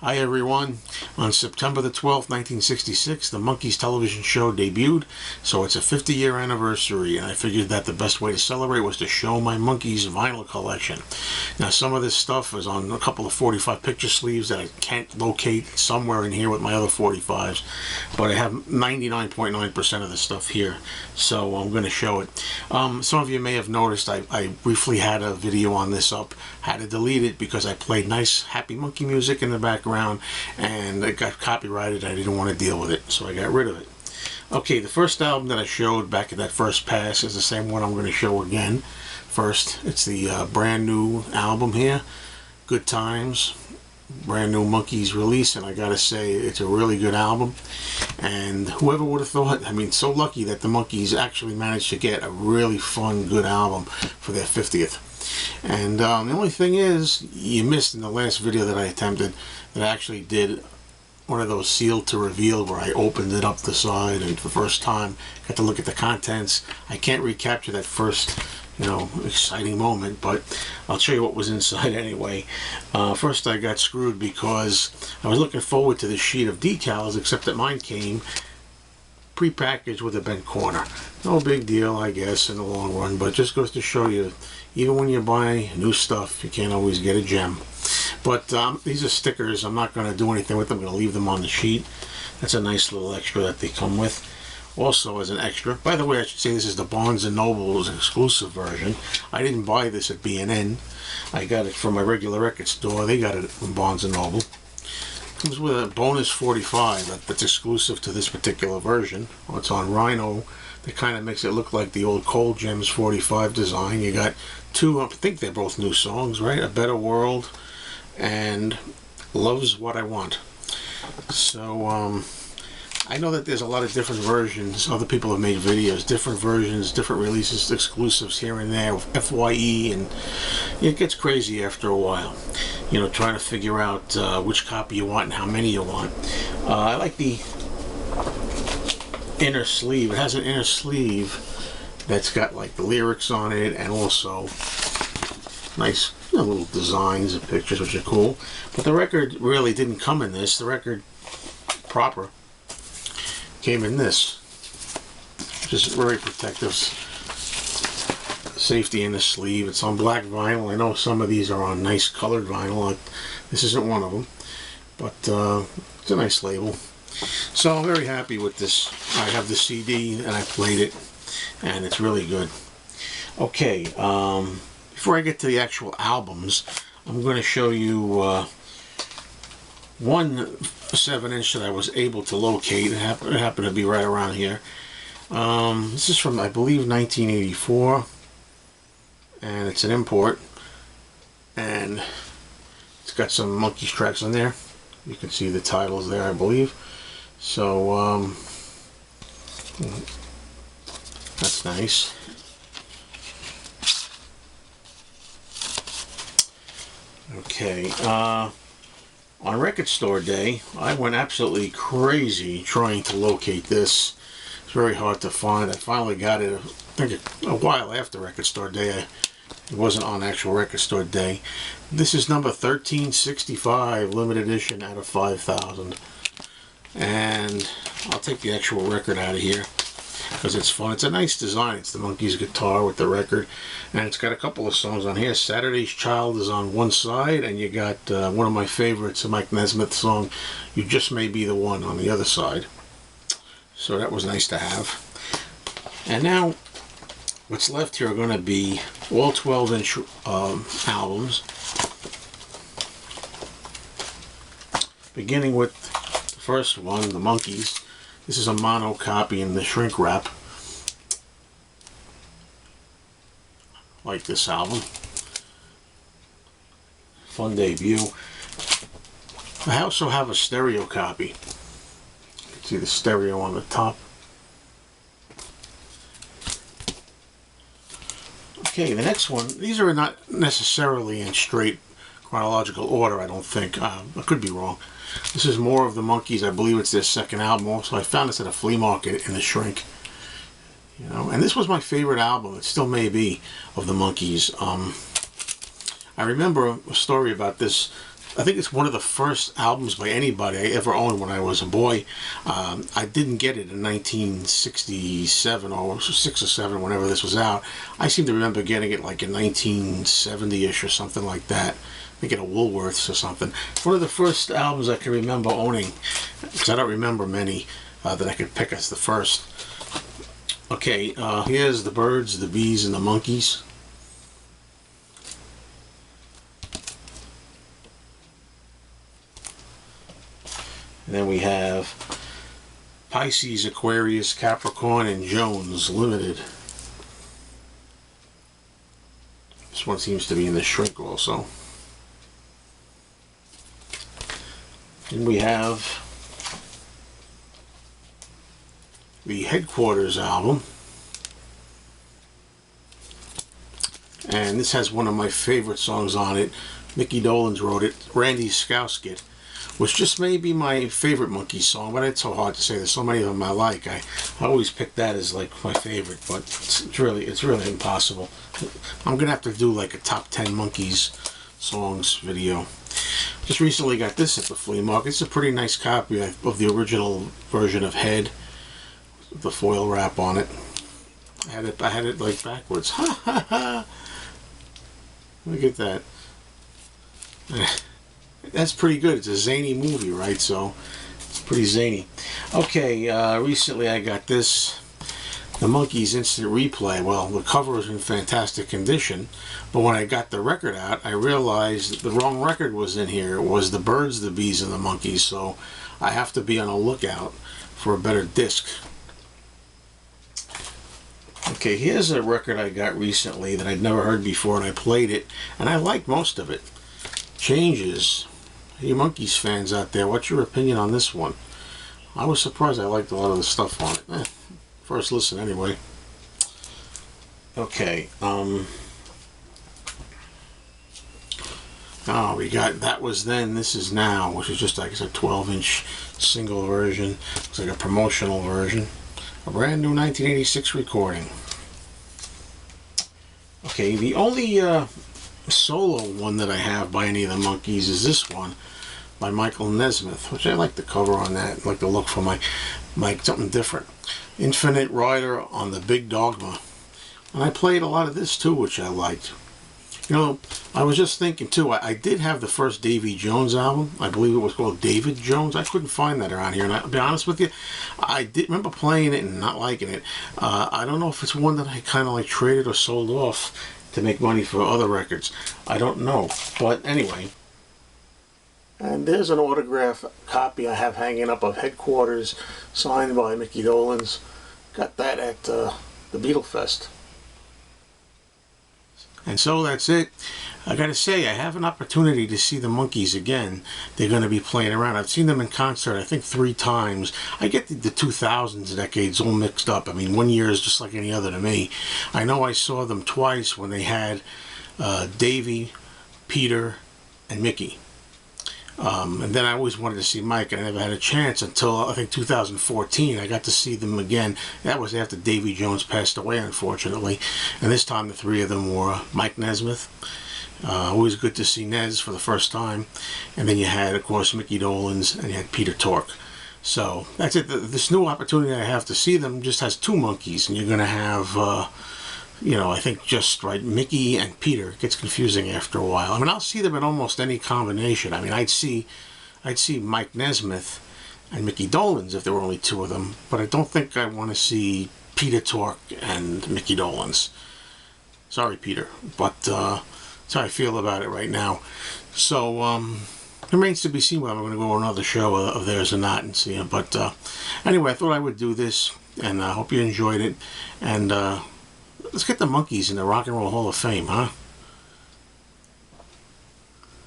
Hi everyone. On September the 12th, 1966, the Monkees television show debuted, so it's a 50-year anniversary, and I figured that the best way to celebrate was to show my Monkees vinyl collection. Now, some of this stuff is on a couple of 45 picture sleeves that I can't locate somewhere in here with my other 45s, but I have 99.9% of the stuff here, so I'm going to show it. Some of you may have noticed I briefly had a video on this up, had to delete it because I played nice happy monkey music in the background and it got copyrighted. I didn't want to deal with it, so I got rid of it. Okay, the first album that I showed back at that first pass is the same one I'm going to show again. First, it's the brand new album here, Good Times, brand new Monkees release, and I gotta say it's a really good album. And whoever would have thought, I mean, so lucky that the Monkees actually managed to get a really fun, good album for their 50th. And the only thing is, you missed in the last video that I attempted, that I actually did one of those sealed to reveal where I opened it up the side and for the first time got to look at the contents. I can't recapture that first, exciting moment, but I'll show you what was inside anyway. First, I got screwed because I was looking forward to this sheet of decals, except that mine came pre-packaged with a bent corner. No big deal, I guess, in the long run, but it just goes to show you, even when you buy new stuff, you can't always get a gem. But these are stickers. I'm not going to do anything with them. I'm going to leave them on the sheet. That's a nice little extra that they come with. Also, as an extra, by the way, I should say this is the Barnes & Noble's exclusive version. I didn't buy this at B&N. I got it from my regular record store. They got it from Barnes & Noble. Comes with a bonus 45 that's exclusive to this particular version. It's on Rhino. That kind of makes it look like the old Cold Gems 45 design. You got two, I think they're both new songs, right? A Better World and Love's What I Want. So, I know that there's a lot of different versions. Other people have made videos, different versions, different releases, exclusives here and there, FYE, and it gets crazy after a while. Trying to figure out which copy you want and how many you want. I like the inner sleeve. It has an inner sleeve that's got like the lyrics on it and also nice little designs and pictures, which are cool. But the record really didn't come in this. The record proper came in this, which is very protective. Safety in the sleeve. It's on black vinyl. I know some of these are on nice colored vinyl. This isn't one of them, but it's a nice label. So I'm very happy with this. I have the CD and I played it, and it's really good. Okay, before I get to the actual albums, I'm going to show you one 7-inch that I was able to locate. It happened to be right around here. This is from, I believe, 1984, and it's an import, and it's got some Monkees tracks on there. You can see the titles there, I believe. So that's nice. Okay, on record store day, I went absolutely crazy trying to locate this. It's very hard to find. I finally got it, I think a while after record store day. It wasn't on actual record store day. This is number 1365, limited edition out of 5,000. And I'll take the actual record out of here because it's fun. It's a nice design. It's the Monkees guitar with the record, and it's got a couple of songs on here. Saturday's Child is on one side, and you got one of my favorites, a Mike Nesmith song, You Just May Be the One, on the other side. So that was nice to have. And now what's left here are going to be all 12-inch albums, beginning with the first one, the Monkees. This is a mono copy in the shrink wrap. Like this album. Fun debut. I also have a stereo copy. You can see the stereo on the top. Okay, the next one, these are not necessarily in straight chronological order, I don't think. I could be wrong. This is more of the Monkees. I believe it's their second album. Also, I found this at a flea market in the shrink. And this was my favorite album. It still may be, of the Monkees. I remember a story about this I think it's one of the first albums by anybody I ever owned when I was a boy. I didn't get it in 1967 or 6 or 7, whenever this was out. I seem to remember getting it like in 1970-ish or something like that. I think at a Woolworths or something. It's one of the first albums I can remember owning, because I don't remember many that I could pick as the first. Okay, here's the Birds, the Bees, and the Monkees. And then we have Pisces, Aquarius, Capricorn, and Jones Limited. This one seems to be in the shrink also. Then we have the Headquarters album. And this has one of my favorite songs on it. Mickey Dolenz wrote it, Randy Scousket, which just may be my favorite Monkees song, but it's so hard to say. There's so many of them I like. I always pick that as like my favorite, but it's really impossible. I'm gonna have to do like a top 10 Monkees songs video. Just recently got this at the flea market. It's a pretty nice copy of the original version of Head, with the foil wrap on it. I had it like backwards. Ha ha ha! Look at that. That's pretty good. It's a zany movie, right? So it's pretty zany. Okay, recently I got this, the Monkees Instant Replay. Well, the cover was in fantastic condition, but when I got the record out, I realized the wrong record was in here. It was the Birds, the Bees, and the Monkees. So I have to be on the lookout for a better disc. Okay, here's a record I got recently that I'd never heard before, and I played it, and I liked most of it. Changes. Hey, Monkees fans out there, what's your opinion on this one? I was surprised I liked a lot of the stuff on it. First listen anyway. Okay, oh, we got That Was Then, This Is Now, which is just like a 12-inch single version. It's like a promotional version. A brand new 1986 recording. Okay, the only solo one that I have by any of the Monkees is this one by Michael Nesmith, which I like the cover on that. I like the look for my something different. Infinite Rider on the Big Dogma. And I played a lot of this too, which I liked. You know, I was just thinking too, I did have the first Davy Jones album. I believe it was called David Jones. I couldn't find that around here, and I'll be honest with you, I did remember playing it and not liking it. I don't know if it's one that I kind of like traded or sold off to make money for other records. I don't know, but anyway. And there's an autograph copy I have hanging up of Headquarters, signed by Mickey Dolenz. Got that at the Beatle Fest. And so that's it. I gotta say, I have an opportunity to see the Monkees again. They're going to be playing around. I've seen them in concert, I think 3 times. I get the 2000s decades all mixed up. I mean, one year is just like any other to me. I know I saw them twice when they had Davy, Peter, and Mickey. And then I always wanted to see Mike, and I never had a chance until I think 2014. I got to see them again. That was after Davy Jones passed away, unfortunately. And this time the 3 of them were Mike Nesmith. Always good to see Nez for the first time. And then you had, of course, Mickey Dolenz, and you had Peter Tork. So that's it. This new opportunity I have to see them just has 2 Monkees, and you're going to have you know, I think just right, Mickey and Peter. It gets confusing after a while. I mean, I'll see them in almost any combination. I mean, I'd see Mike Nesmith and Mickey Dolenz if there were only 2 of them, but I don't think I want to see Peter Tork and Mickey Dolenz. Sorry, Peter, but that's how I feel about it right now. So remains to be seen whether I'm going to go to another show of theirs or not and see them. But anyway, I thought I would do this, and I hope you enjoyed it. And let's get the Monkees in the Rock and Roll Hall of Fame, huh?